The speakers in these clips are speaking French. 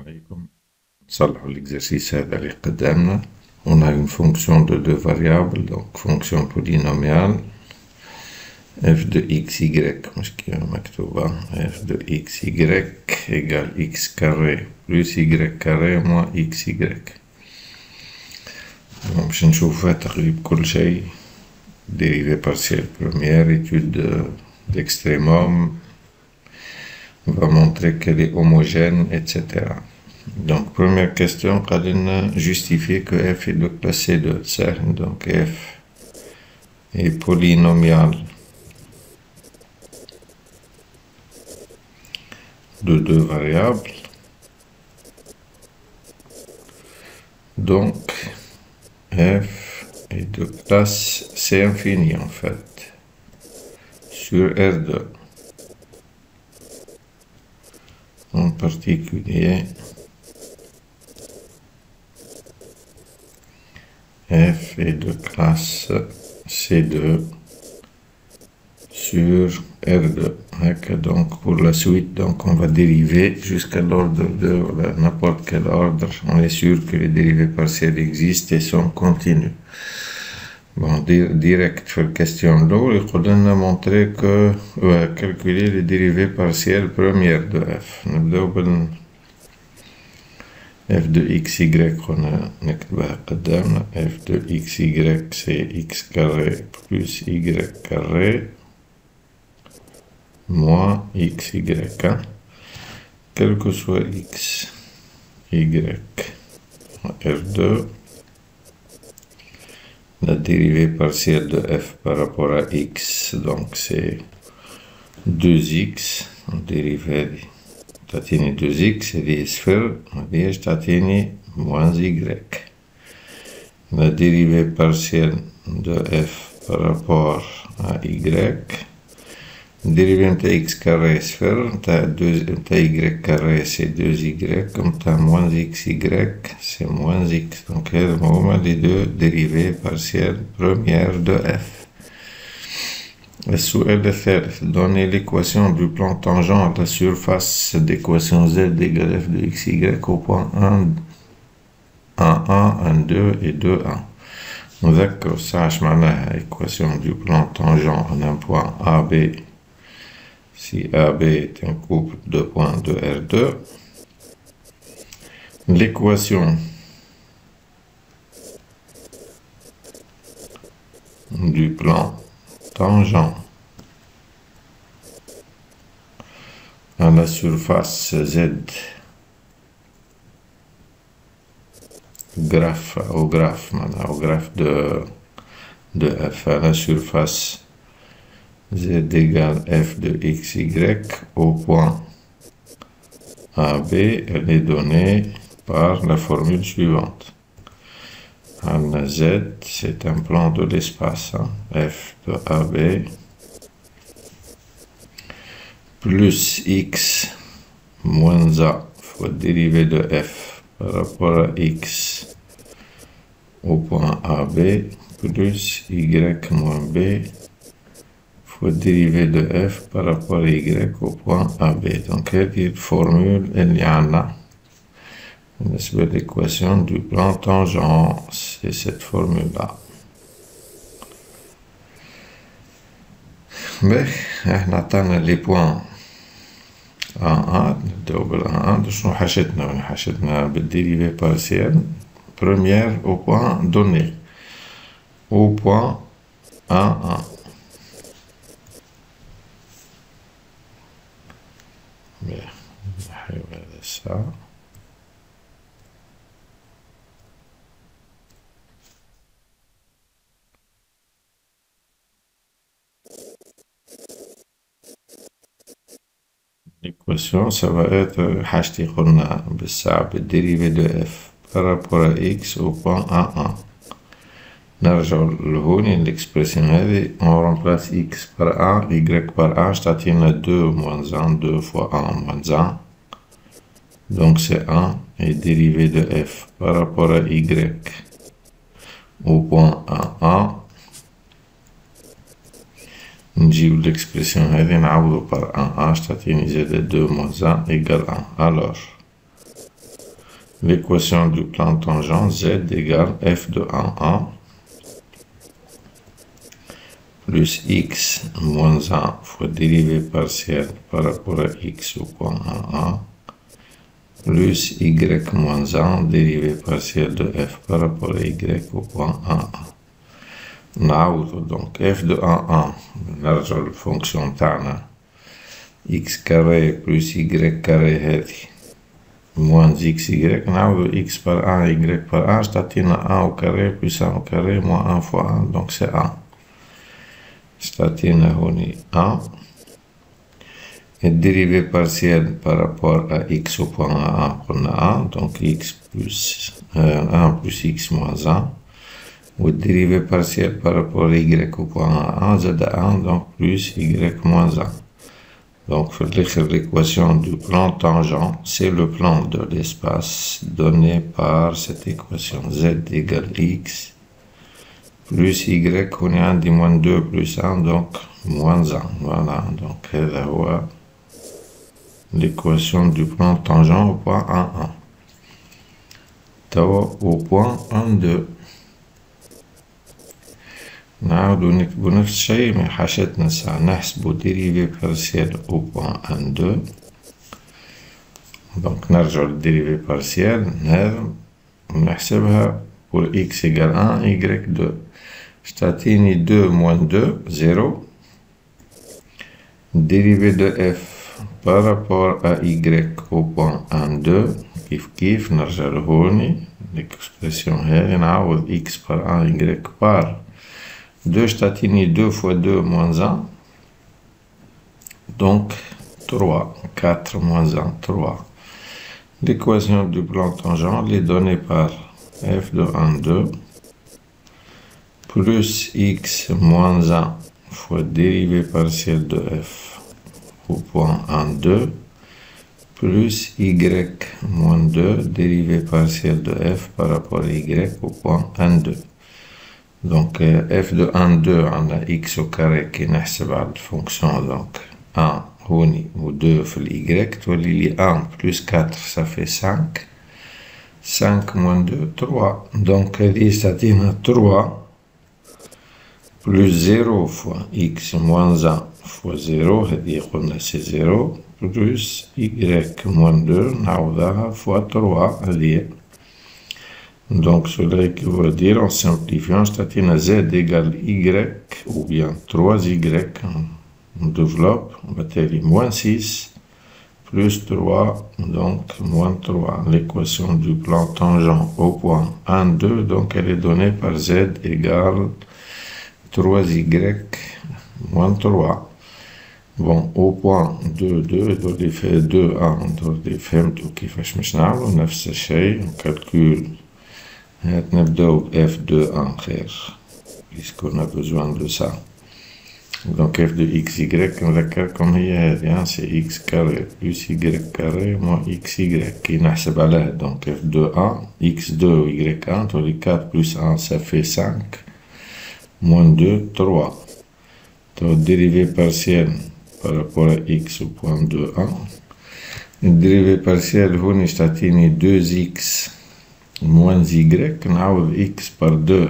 عليكم. نصلحوا l'exercice هذا اللي قدامنا. On a une fonction de deux variables, donc fonction polynomiale f de xy مش كيما مكتوبة f de xy égale x carré plus y carré moins xy. Donc باش نشوفها تقريب كل شيء dérivée partielle première, étude d'extrémum, on va montrer qu'elle est homogène, etc. Donc, première question, قالنا justifier que f est de classe C2. Donc, f est polynomial de deux variables. Donc, f est de classe C infini, en fait, sur R2. En particulier, f est de classe C2 sur R2. Donc pour la suite, donc on va dériver jusqu'à l'ordre de n'importe quel ordre. On est sûr que les dérivées partielles existent et sont continues. Bon, direct sur la question d'eau, il a montré que calculer les dérivées partielles premières de f. f de xy, on a f de xy, c'est x carré plus y carré moins xy. Quel que soit x, y, r2, la dérivée partielle de f par rapport à x, donc c'est 2x, on dérivée tatini 2x, et les sphères, on dit tatini moins y. La dérivée partielle de f par rapport à y, dérivée de x carré sphère, ta y carré c'est 2y, comme ta moins xy, c'est moins x. Donc, on a les deux dérivées partielles premières de f. السؤال الثالث, donner l'équation du plan tangent à la surface d'équation z égale f de xy au point 1, 1, 1, 2 et 2, 1. نذكر ساعة معناها équation du plan tangent en un point AB. Si AB est un couple de points de R2, l'équation du plan tangent à la surface Z, au graphe de f à la surface z égale f de xy au point AB, elle est donnée par la formule suivante. Z, c'est un plan de l'espace, f de AB, plus x moins a fois dérivée de f par rapport à x au point AB, plus y moins b fois dérivée de f par rapport à y au point AB. Donc, cette formule, il y en a. L'équation du plan tangent, c'est cette formule-là. Mais, on attend les points A1, double A1, شنو حشتنا بالدérivée partielle première au point donné, au point A1. Bien, on ça. L'équation, ça va être حاجتي قلنا بالساعة بالدérivée de f par rapport à x au point A1. نرجع لهوني l'expression هذه, on remplace x par 1, y par 1, تعطينا 2 moins 1, 2 fois 1 moins 1. Donc c'est 1 et dérivée de f par rapport à y au point A1. نجيب l'expression هذه نعوضو par 1 تعطيني زائد 2 moins 1 égale 1. Alors, l'équation du plan tangent z égale f de 1 plus x moins 1 fois dérivée partielle par rapport à x au point 1 plus y moins 1 dérivée partielle de f par rapport à y au point 1 donc f de 1 نرجع للفونكسيون تاعنا x carré plus y carré هذه moins xy نعوض x par 1 y par 1 تعطينا 1 au carré plus 1 au carré moins 1 fois 1 donc c'est 1 تعطينا هوني 1 et dérivée partielle par rapport à x au point 1 قلنا 1 donc x plus 1 plus x moins 1 ou dérivée partielle par rapport à y au point 1 z 1 donc plus y moins 1 donc l'équation du plan tangent c'est le plan de l'espace donné par cette équation z égale x plus y on est عندي moins 2 plus 1 donc moins 1 voilà donc هذا هو l'équation du plan tangent au point 1 توا au point 1 2 نعاودو نكتبو نفس الشيء من حاشتنا ساعة نحسبو ديريفي بارسيال au point 1 2 donc نرجعو للديريفي بارسيال هذا ونحسبها pour x égale 1 y 2 تعطيني 2 moins 2 0 dérivé de f par rapport à y au point 1 2 كيف نرجع لهوني l'expression هذه نعوض x par 1 y par 2 تعطيني 2 fois 2 moins 1 donc 3 4 moins 1 3 l'équation du plan tangent est donnée par f de 1 2 plus x moins 1 fois dérivée partielle de f au point 1 2 plus y moins 2 dérivée partielle de f par rapport à y au point 1 2 donc f de 1 2 on a x au carré qui نحسب على الفونكسيون donc 1 هوني و 2 في ال y تولي لي 1 plus 4 ça fait 5 5 moins 2 3 donc هذه تعطينا 3 plus 0 fois x moins 1 fois 0 هذه قلنا c'est 0 plus y moins 2 نعوضها fois 3 هذه donc cela veut dire en simplifiant تعطينا z égale y ou bien 3y on développe بالتالي moins 6 plus 3 donc moins 3 l'équation du plan tangent au point 1 2 donc elle est donnée par z égale 3y moins 3 bon au point 2 2 دول في 2 1 دول فهمتوا كيفاش باش نعملوا نفس الشيء calcul نبداو ب f de 1 خير puisqu'on a besoin de ça donc f de xy نذكركم هي هذه c'est x carré plus y carré moins xy كي نحسب عليها donc f de 1 x2 y1 تولي 4 plus 1 ça fait 5 moins 2 3 donc dérivée partielle par rapport à x au point 2 1 dérivée partielle هوني تعطيني 2x moins y نعوض x par 2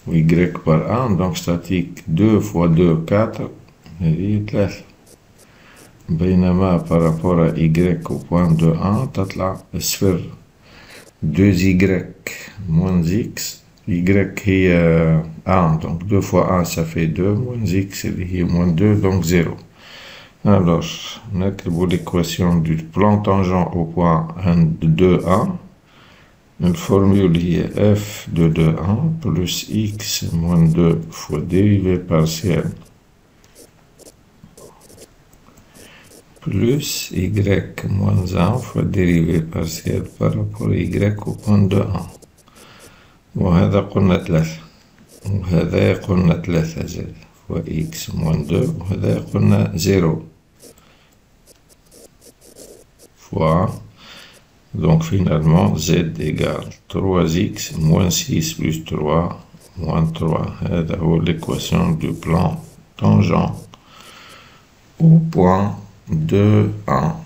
و y par 1 donc تعطيك 2 fois 2 4 هذه 3 بينما par rapport à y au point 2 1 تطلع صفر 2y moins x y هي 1 donc 2 fois 1 ça fait 2 moins x اللي هي moins 2 donc 0 alors نكتبو l'équation du plan tangent au point 2 1 une formule هي f de 2 1 plus x moins 2 fois dérivée partielle plus y moins 1 fois dérivée partielle par rapport à y au point 2 1 وهذا قلنا 3 وهذا قلنا 3 زائد fois x moins 2 وهذا قلنا 0 fois donc finalement z égale 3x moins 6 plus 3 moins 3 هذا هو l'équation du plan tangent au point 2 1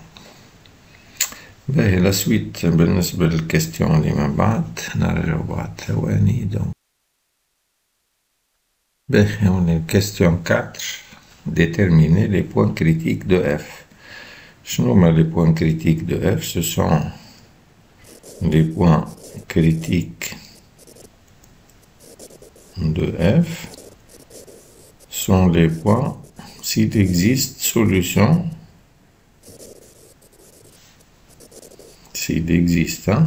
باهي لا سويت بالنسبة للكستيون اللي من بعد نرجعو بعد ثواني دونك. باهي هوني question 4. Déterminer les points critiques de F. شنو هما les points critiques de F? Ce sont les points critiques de F sont les points s'il existe solution, s'il existe, hein,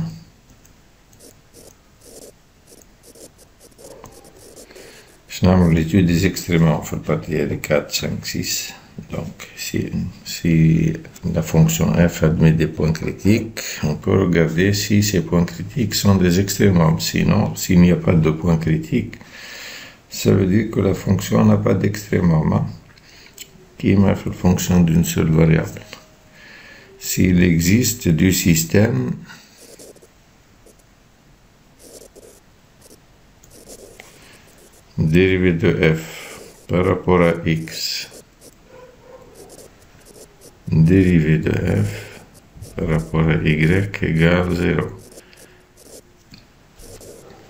je n'aime l'étude des extréments, on fait partie des 4, 5, 6. Donc, si la fonction f admet des points critiques, on peut regarder si ces points critiques sont des extrémums. Sinon, s'il n'y a pas de points critiques, ça veut dire que la fonction n'a pas d'extrémum, hein, qui est la fonction d'une seule variable. S'il existe du système dérivé de f par rapport à x, dérivé de f par rapport à y égale 0.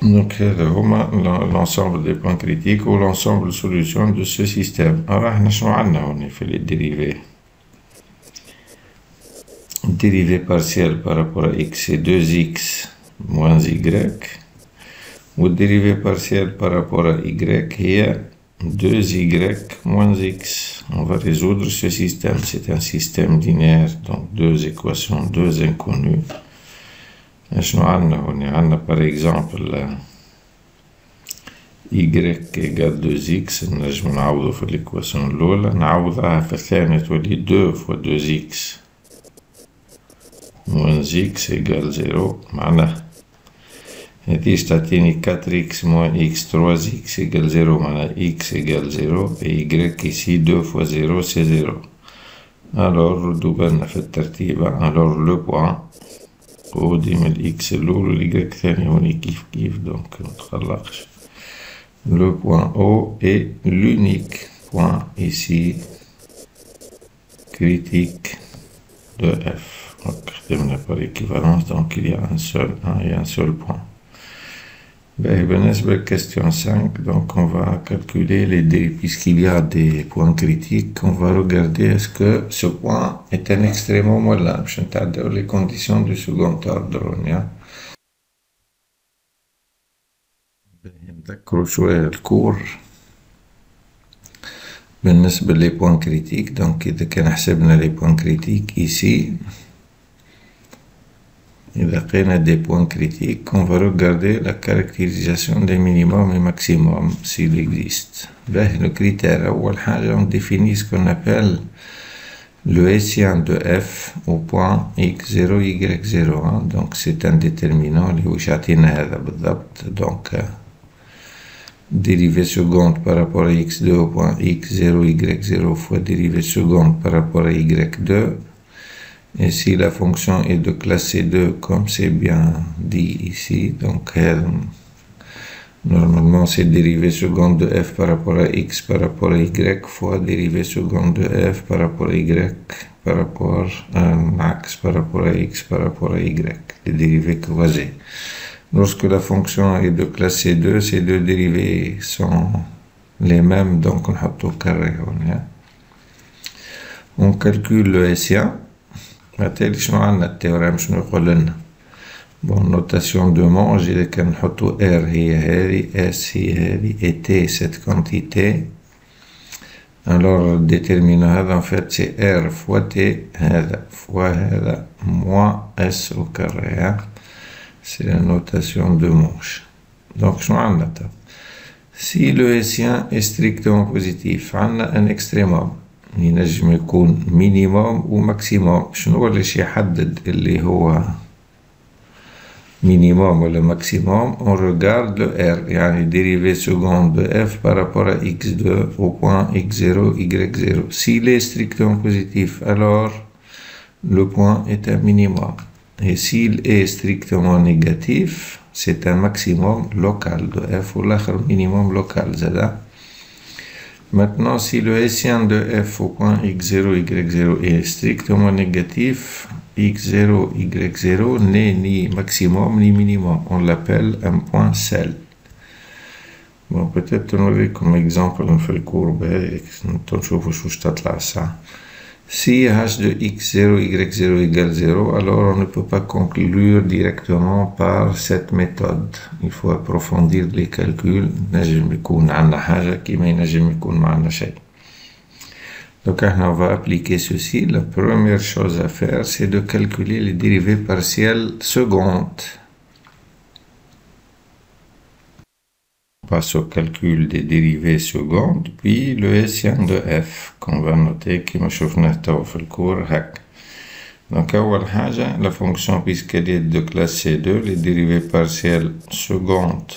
Donc, l'ensemble des points critiques ou l'ensemble de solutions de ce système. Alors, on a fait les dérivés. Dérivé partiel par rapport à x, c'est 2x moins y. Ou dérivé partiel par rapport à y, il y a 2y moins x. On va résoudre ce système. C'est un système linéaire, donc deux équations, deux inconnues. On a par exemple y égale 2x. On a l'équation l'eau. On a fait 2 fois 2x moins x égale 0. هذه تعطيني 4x moins x 3x égale 0 معناها x égale 0 et y ici 2 fois 0 c'est 0. alors ردوا بالنا في الترتيب. alors le point O ديما الx الأول والy الثاني هوني كيف donc متقلقش. le point O est l'unique point ici critique de f. donc خدمنا par équivalence, donc il y a un seul point. Question 5, donc on va calculer les dérivés, puisqu'il y a des points critiques, on va regarder est-ce que ce point est un extrémum ou là. Je vais les conditions du second ordre. D'accord, شوية الكور بالنسبة les points critiques. donc إذا كان حسبنا les points critiques ici, إذا لقينا des points critiques, on va regarder la caractérisation des minimums et maximums s'il existe. Le critère, أول حاجة, on définit ce qu'on appelle le Hessien de f au point x0, y0. donc c'est un déterminant اللي هو يعطينا هذا بالضبط. donc dérivée seconde par rapport à x2 au point x0, y0 fois dérivée seconde par rapport à y2. Et si la fonction est de classe C2, comme c'est bien dit ici, donc normalement c'est dérivée seconde de f par rapport à x par rapport à y fois dérivée seconde de f par rapport à y par rapport à max par rapport à x par rapport à y, les dérivés croisés. Lorsque la fonction est de classe C2, ces deux dérivés sont les mêmes, donc on a tout carré. On calcule le Hessien. مثالي شنو عندنا التيوريم شنو يقول لنا. بون نوتاسيون دو مونج إذا كان نحطو R هي هذه S هي هذه et T cette quantité. alors déterminant هذا en fait c'est R fois T هذا fois هذا moins S au carré. c'est la notation de Monge. donc شنو عندنا si le Hessien est strictement positif عندنا un extrémum ينجم يكون مينيموم وماكسيموم. شنو هو اللي يحدد اللي هو مينيموم ولا ماكسيموم؟ on regarde le R, يعني dérivée seconde de f par rapport à x2 au point x0, y0. s'il est strictement positif, alors le point est un minimum. et s'il est strictement négatif, c'est un maximum local de f ou l'autre minimum local. Maintenant, si le Hessien de f au point x0, y0 est strictement négatif, x0, y0 n'est ni maximum ni minimum. On l'appelle un point sel. Bon, peut-être نوري comme exemple في الكوربة نشوفوا شو تطلع ça. Si h de x0, y0 égale 0, alors on ne peut pas conclure directement par cette méthode. Il faut approfondir les calculs. نجم يكون عندنا حاجة كيما ينجم يكون ما عندنا شيء. Donc on va appliquer ceci. La première chose à faire, c'est de calculer les dérivées partielles secondes. On passe au calcul des dérivées secondes, puis le Hessien de f, qu'on va noter كما شفناه توا في الكور هك. Donc أول حاجة, la fonction puisqu'elle est de classe C2, les dérivées partielles secondes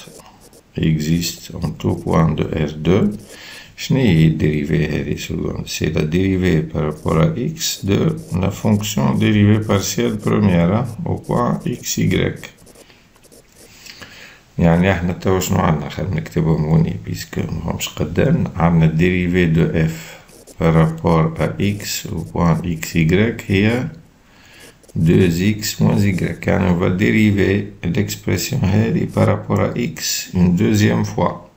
existent en tout point de R2. شنو هي الدérivée هذه seconde? C'est la dérivée par rapport à x de la fonction dérivée partielle première au point xy. يعني احنا توا شنو عندنا؟ خلينا نكتبهم هوني بيسكو مهمش قدامنا. عندنا الديريفي دو اف بارابور ا اكس او بوان اكس يغريك هي 2x moins y. يعني on va dériver l'expression هذه بارابور ا اكس une deuxième fois.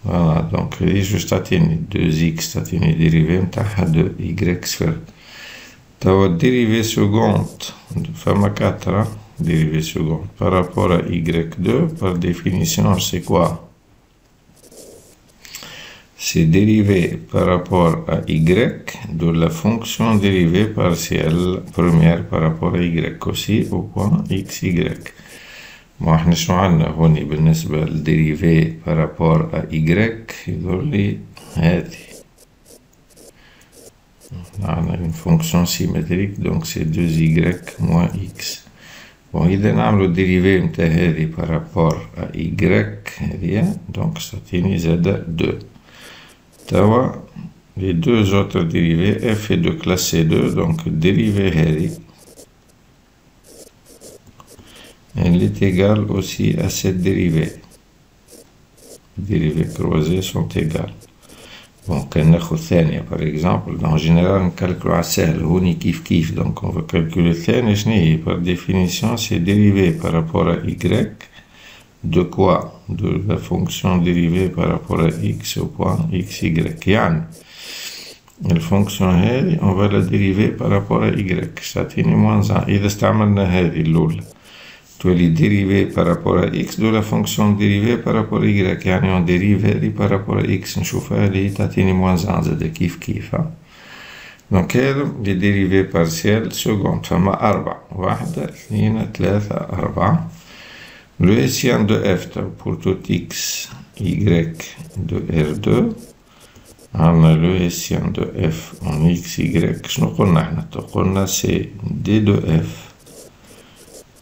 Voilà, donc هي جوج تعطيني 2x تعطيني ديريفي متاعها 2y صفر. توا الديريفي سكوند فما 4 dérivée seconde par rapport à y2, par définition, c'est quoi? C'est dérivé par rapport à y de la fonction dérivée partielle première par rapport à y aussi au point xy. Bon, احنا شنو عندنا هوني بالنسبة للديريفي par rapport à y يقول لي هذه. On a une fonction symétrique, donc c'est 2y moins x. Bon, إذا نعملو dérivé متاع هذه par rapport à y هذه, donc تعطيني زادة 2. توا les deux autres dérivés f est de classe C2, donc dérivée هذه elle est égale aussi à cette dérivée. Les dérivées croisées sont égales. Bon, كان ناخذ ثانية par exemple, en général نكالكلو على السهل هوني كيف كيف, donc on va calculer الثانية شنو هي par définition c'est dérivé par rapport à y de quoi? De la fonction dérivée par rapport à x au point xy. يعني الفونكسيون هذه on va la dériver par rapport à y تعطيني moins 1. إذا استعملنا هذه الأولى تولي dérivé par rapport à x de la fonction dérivée par rapport à y, يعني on dérive هذه par rapport à x نشوفها اللي تعطيني moins 1 زادا كيف كيف. donc هذا les dérivés partiels secondes فما 4 1 2 3 4. le Hessien de f pour tout x y de R2 عندنا le Hessien de f en xy. شنو قلنا احنا؟ قلنا c'est d de f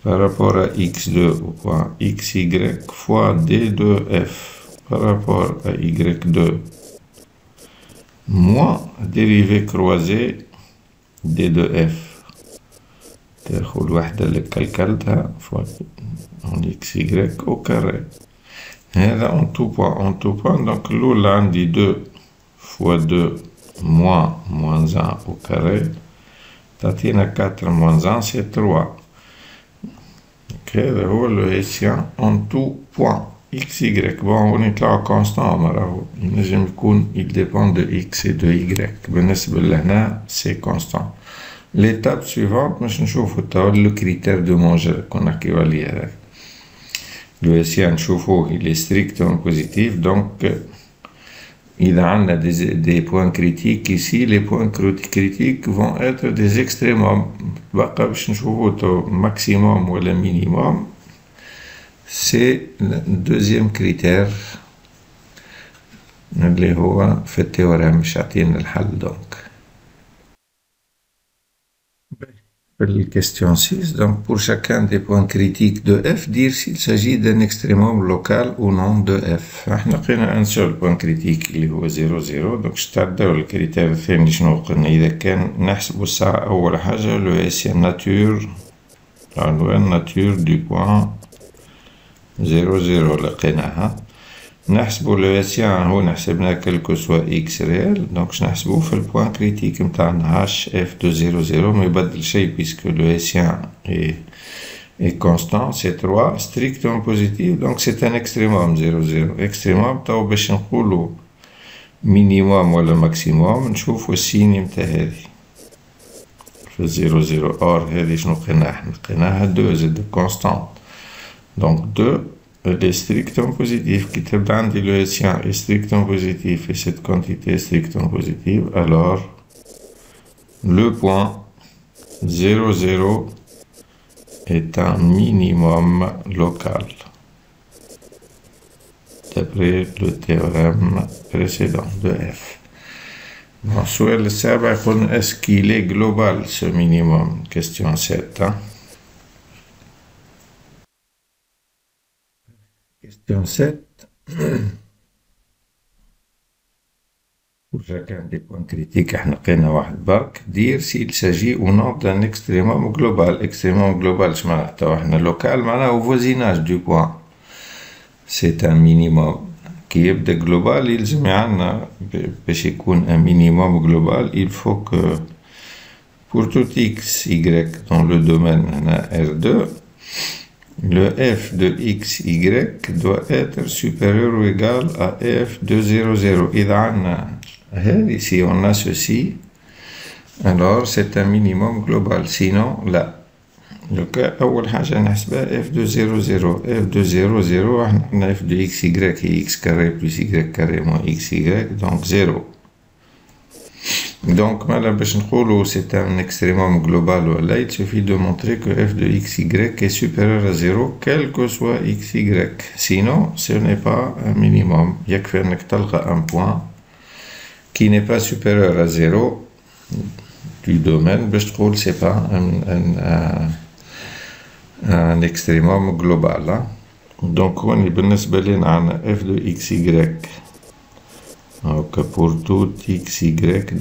par rapport à x2 au point xy fois d de f par rapport à y2 moins dérivée croisée d de f. تاخذ الوحدة اللي كالكلتها en xy au carré. هذا en tout point donc الأولى عندي 2 fois 2 moins 1 au carré تعطينا 4 moins 1 c'est 3. هذا هو le Hessien en tout point xy. bon هوني يطلعوا constant راهو ينجم يكون il dépend de x et de y. بالنسبة لهنا c'est constant. l'étape suivante باش نشوفو توا le critère de Monger كنا نحكيو عليه هذاك. le Hessien نشوفوه il est strictement positif, donc إذا عندنا des points critiques ici, les points critiques vont être des extrémums. بقى باش نشوفو تو maximum ولا minimum, c'est le deuxième critère اللي هو في التيوريم باش يعطينا الحل. donc la question 6, donc pour chacun des points critiques de f, dire s'il s'agit d'un extrémum local ou non de f. احنا لقينا un seul point critique اللي هو 0 0, donc نستعدوا الكريتير الثاني شنو قلنا؟ إذا كان نحسبوا الساعة أول حاجة le Hessien nature, العنوان nature du point 0 0 لقيناها. نحسبو لو اسيان هو نحسبناه كلكو سوا اكس ريال، دونك باش نحسبوه في البوان كريتيك متاعنا هاش اف دو زيرو زيرو، ما يبدل شي بيسكو لو اسيان est constant, c'est 3 strictement positif, donc c'est un extrémum 0 0. extrémum تو باش نقولو minimum ولا maximum نشوفو السين متاع هذي في 0 0. اور هذي شنو لقيناها؟ لقيناها 2 زد constant، donc 2 elle est strictement positive. Qui te donne dit le sien est strictement positif et cette quantité est strictement positive, alors le point 0 0 est un minimum local d'après le théorème précédent de F. Bon, السؤال السابع قلنا est-ce qu'il est global ce minimum? Question 7. Hein? Question 7. Pour chacun des points critiques, احنا لقينا واحد برك. Dire s'il s'agit ou non d'un extrémum global. Extrémum global شو معناها؟ تو احنا local معناها au voisinage du point. C'est un minimum. كي يبدا global يلزم يعنا باش يكون un minimum global. Il faut que pour tout x, y dans le domaine هنا R2, le f de x, y doit être supérieur ou égal à f de 0 0. إذا عنا ici on a ceci, alors c'est un minimum global, sinon لا. Donc أول حاجة نحسبها f de 0 0. f de 0 0 احنا f de x y est x carré plus y carré moins x y, donc 0. Donc مالا باش نقولو c'est un extrémum global ولا il suffit de montrer que f de x y est supérieur à 0 quel que soit x y. Sinon ce n'est pas un minimum. يكفي انك تلقى un point qui n'est pas supérieur à 0 du domaine باش تقول c'est pas un extrémum global. Hein? Donc هوني بالنسبة لنا عنا f de x y. Donc pour tout x y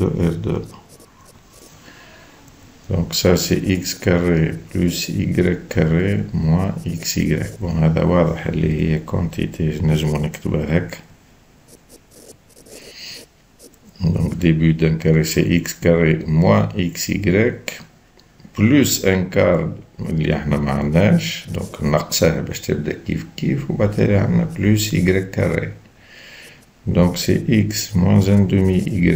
de R2. Donc ça c'est x carré plus y carré moins xy. Bon هذا واضح اللي هي quantité نجمو نكتبها هك. Donc début d'un carré c'est x carré moins xy plus un quart اللي احنا ما عندناش، donc نقصها باش تبدا كيف كيف، وبالتالي عندنا plus y carré. Donc c'est x moins un demi y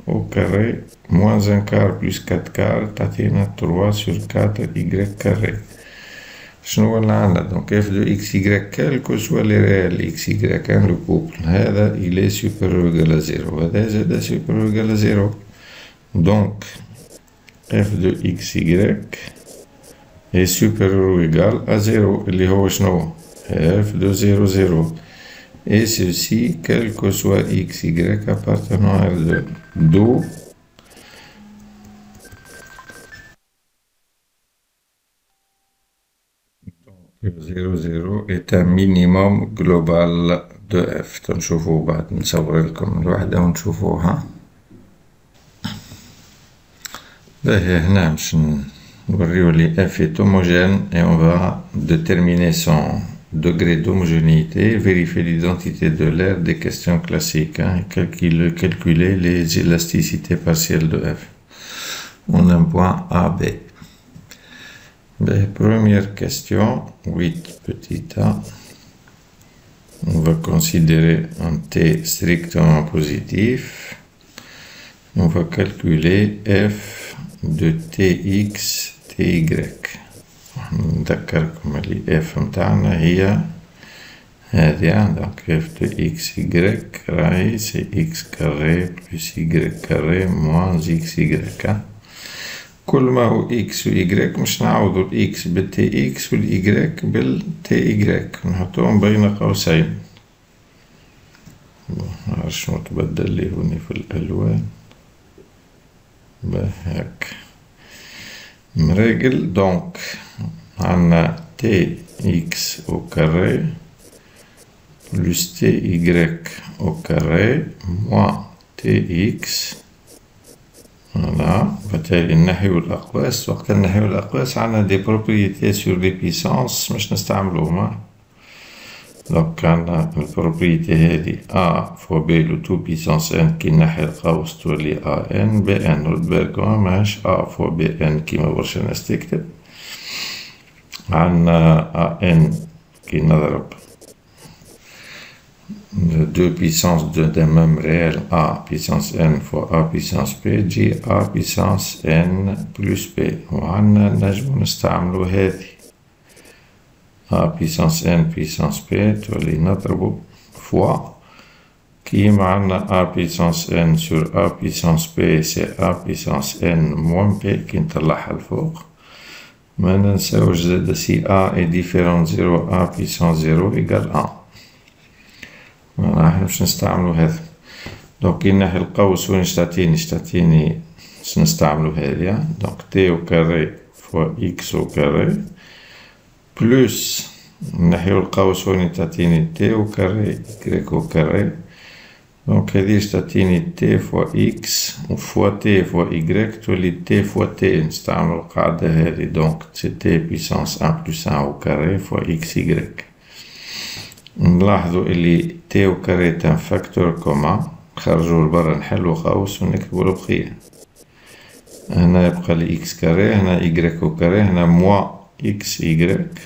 au carré moins un quart plus 4 quarts تعطينا 3 sur 4 y carré. شنو اللي عندنا؟ donc f de x y quel que soit les réels x y hein, le couple هذا il est supérieur ou égal à 0 هذا زاد supérieur ou égal à 0. donc f de x y est supérieur ou égal à 0 اللي هو شنو؟ f de 0 0. Et ceci, quel que soit x, y appartenant à R2. D'où 0 0 est un minimum global de f. تنشوفوا بعد نصور لكم الوحدة ونشوفوها. باهي هنا باش نوريو لي f est homogène et on va déterminer son degré d'homogénéité, vérifier l'identité de l'aire des questions classiques, hein, et calculer les élasticités partielles de f. On a un point A, B. Première question, 8 petit a. On va considérer un t strictement positif. On va calculer f de tx, ty. نذكركم اللي f متاعنا هي هذه، donc f de x y راهي c'est x carré plus y carré moins xy. كل ما هو x و y مش نعوضو ال x بال tx و ال y بال ty نحطوهم بين قوسين. معرفش شنو تبدل لي هوني في الألوان هاك مريقل. donc عنا tx au carré plus ty au carré moins tx. voilà. بالتالي نحيو الأقواس. وقت نحيو الأقواس عنا des propriétés sur les puissances مش نستعملوهما. Donc, on a la propriété هذه A fois B le tout puissance N qui نحي القوس تولي AN BN رد بالكم ماهيش A fois BN كيما برشا ناس تكتب. عندنا AN qui نضرب 2 puissance d'un même réel A puissance N fois A puissance P جي A puissance N plus P. وعندنا نجمو نستعملو هذه A puissance N puissance P تولي نضربو fois كيما عندنا A puissance N sur A puissance P c'est A puissance N moins P كي نطلعها الفوق. ما ننساوش زادا سي A est différent de 0 A puissance 0 égale 1. احنا باش نستعملو هذا. دونك كي نحي القوس وين تعطيني باش نستعملو هذه. دونك تي او كاري فوا اكس او كاري بلوس نحيو القوس وين تعطيني تي او كاري كريك او كاري. دونك هذه تعطيني تي فوا اكس فوا تي فوا ايكغيك تولي تي فوا تي. نستعملو القاعدة هذه. دونك سي تي بيسانس 1 بلس 1 او كاري فوا اكس ايكغيك. نلاحظوا اللي تي او كاري تان فاكتور كومان نخرجو لبرا نحلو قوس ونكتبو البقية. هنا يبقى لي اكس كاري هنا ايكغيك او كاري هنا موا اكس ايكغيك.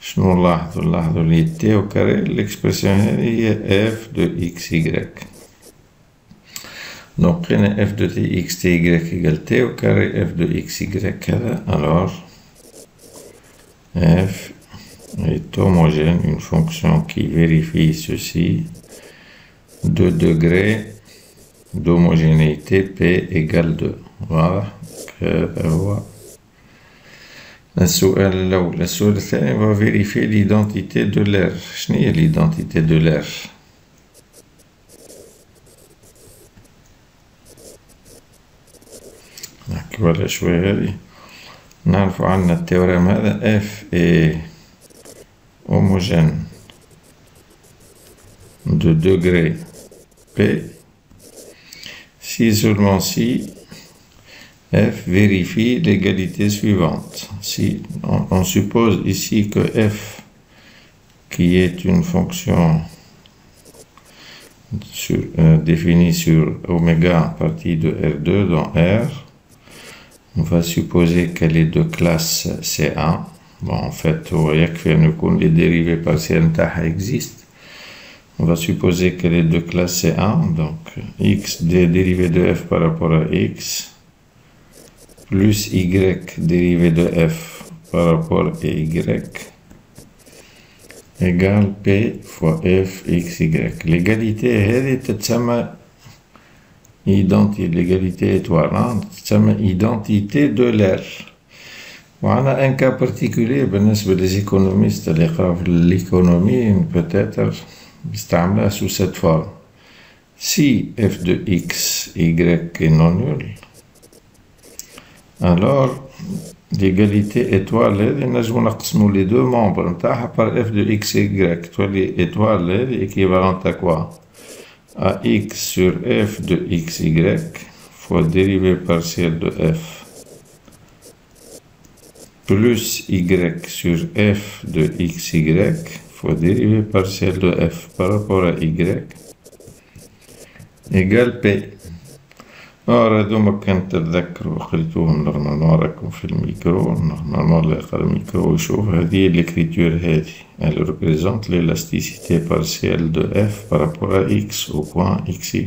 شنو نلاحظوا لي تي او كاري الاكسبرسيون هذه هي اف دو اكس ايكغيك. دونك هنا اف دو تي اكس تي ايكغيك ايكال تي او كاري اف دو اكس ايكغيك هذا. الوغ اف est homogène, une fonction qui vérifie ceci, 2 degrés d'homogénéité P égale 2. Voilà. السؤال الثاني va vérifier l'identité de l'air. شنو هي l'identité de l'air؟ نحكي ولا شوية هذه. نعرفو عنا التيوريم هذا F est homogène de degré P si seulement si F vérifie l'égalité suivante. Si on suppose ici que F qui est une fonction définie sur oméga partie de R2 dans R, on va supposer qu'elle est de classe C1. Bon, en fait, les dérivés partiels existent. On va supposer qu'elle est de classe C1, donc x dérivé de f par rapport à x, plus y dérivé de f par rapport à y, égale p fois f x y. L'égalité est l'égalité étoile, identité de l'air. وعنا ان كا بارتيكولي بالنسبة للإيكونوميست اللي يقراو في l'économie peut-être يستعملها sous cette forme. Si f de x, y est non nul, alors l'égalité étoile هذه نجمو نقسمو les deux membres نتاعها par f de x y تولي étoile هذه équivalente à quoi? À x sur f de x y fois dérivée partielle de f plus y sur f de xy fois dérivée partielle de f par rapport à y égale p. Alors, هذوما كان تتذكروا قلتوهم نورمالمون راكم في الميكرو. نورمالمون اللي يقرا الميكرو يشوف هذه l'écriture هذه. Elle représente l'élasticité partielle de f par rapport à x au point xy.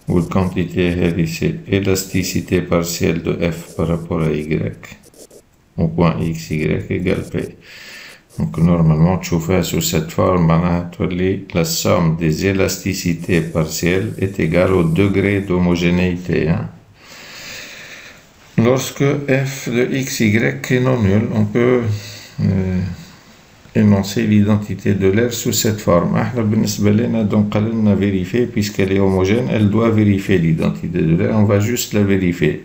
Ou la quantité هذه c'est élasticité partielle de f par rapport à y au point xy égale p. Donc normalement تشوفها sous cette forme معناها تولي la somme des élasticités partielles est égale au degré d'homogénéité. Lorsque f de xy est non nul, on peut énoncer l'identité de l'air sous cette forme. احنا بالنسبة لنا donc قال لنا vérifier puisqu'elle est homogène, elle doit vérifier l'identité de l'air, on va juste la vérifier.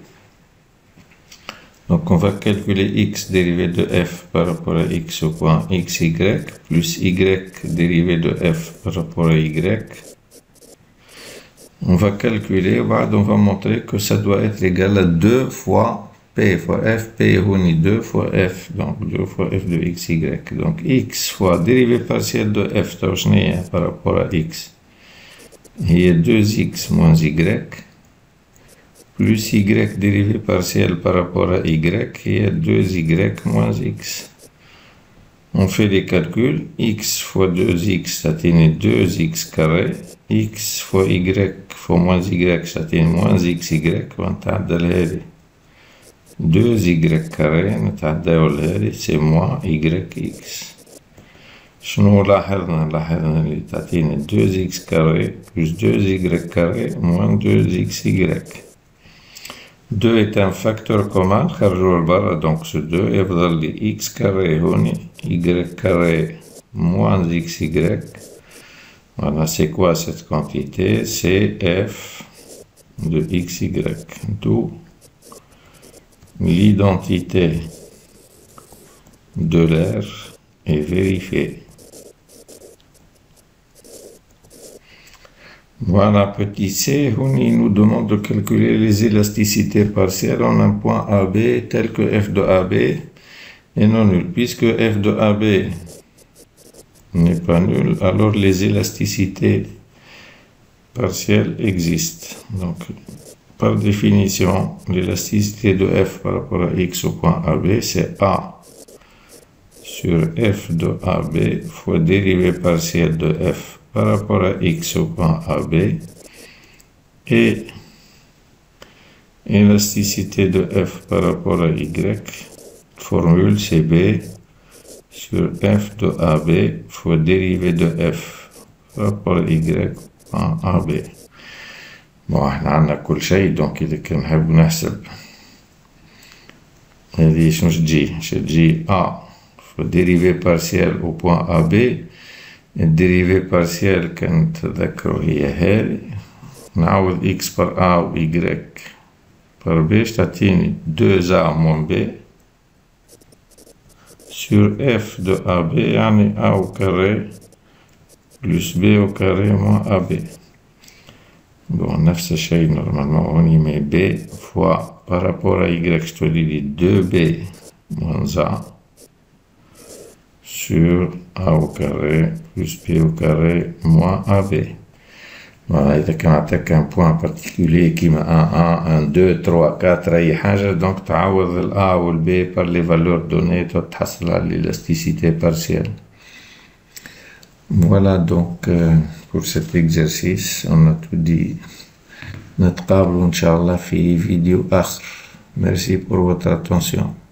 Donc on va calculer x dérivé de f par rapport à x au point xy plus y dérivé de f par rapport à y. On va calculer, on va montrer que ça doit être égal à 2 fois P fois F, P est 2 fois F, donc 2 fois F de X, Y. Donc X fois dérivée partielle de F, par rapport à X. Il y a 2X moins Y, plus Y dérivée partielle par rapport à Y, il y a 2Y moins X. On fait les calculs, X fois 2X, ça tient 2X carré, X fois Y fois moins Y, ça tient moins XY, on تعدل هذه 2Y carré, نتعداو لهذه, c'est moins YX. شنو لاحظنا؟ لاحظنا اللي تعطينا 2x carré plus 2y carré moins 2xy. 2 est un facteur commun, خرجوه لبرا, donc ce 2 يفضل لي x carré هوني, y carré moins xy. Voilà, c'est quoi cette quantité? C'est f de xy, d'où l'identité de l'air est vérifiée. Voilà, petit c, il nous demande de calculer les élasticités partielles en un point AB tel que f de AB est non nul. Puisque f de AB n'est pas nul, alors les élasticités partielles existent. Donc, par définition, l'élasticité de f par rapport à x au point AB, c'est A sur f de AB fois dérivée partielle de f par rapport à x au point AB, et élasticité de f par rapport à y, formule c'est B sur f de AB fois dérivée de f par rapport à y point AB. Bon, احنا عندنا كل شيء, donc إذا كان نحب نحسب هذه شنو تجي A fois dérivée partielle au point AB. الديريفي بارسيال كانت تذكروا هي هذه, نعوض x par a و y par b, تعطيني 2a moins b sur f de ab, يعني a au carré plus b au carré moins ab. Bon, نفس الشيء normalement on y met b fois par rapport à y, je te dis 2b moins a sur a au carré plus b au carré moins ab. Voilà, إذا كان عطاك un point particulier كيما 1, 1, 2, 3, 4 أي حاجة, donc تعوض ال a ou le b par les valeurs données, تحصل على l'élasticité partielle. Voilà donc pour cet exercice, on a tout dit. نتقابل إن شاء الله في فيديو آخر. Merci pour votre attention.